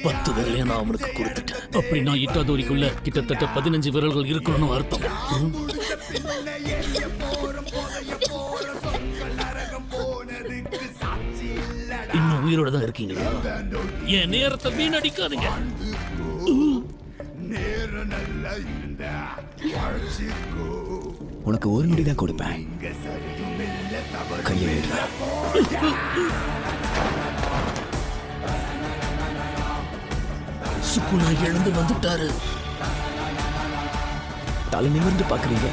10 விரலையை நான் அவனுக்கு கொடுத்துட்டேன். அப்படின்னா இட்டாதோரிக்குள்ள கிட்டத்தட்ட 15 விரல்கள் இருக்கணும்னு அர்த்தம். இன்னும் உயிரோட தான் இருக்கீங்களா? என் நேரத்தை வீணடிக்காதீங்க. உனக்கு ஒரு நொடி தான் கொடுப்பேன். கையை விடுற. சுக்குனா எழுந்து வந்துட்டாரு. தலை நிமிர்ந்து பாக்குறீங்க.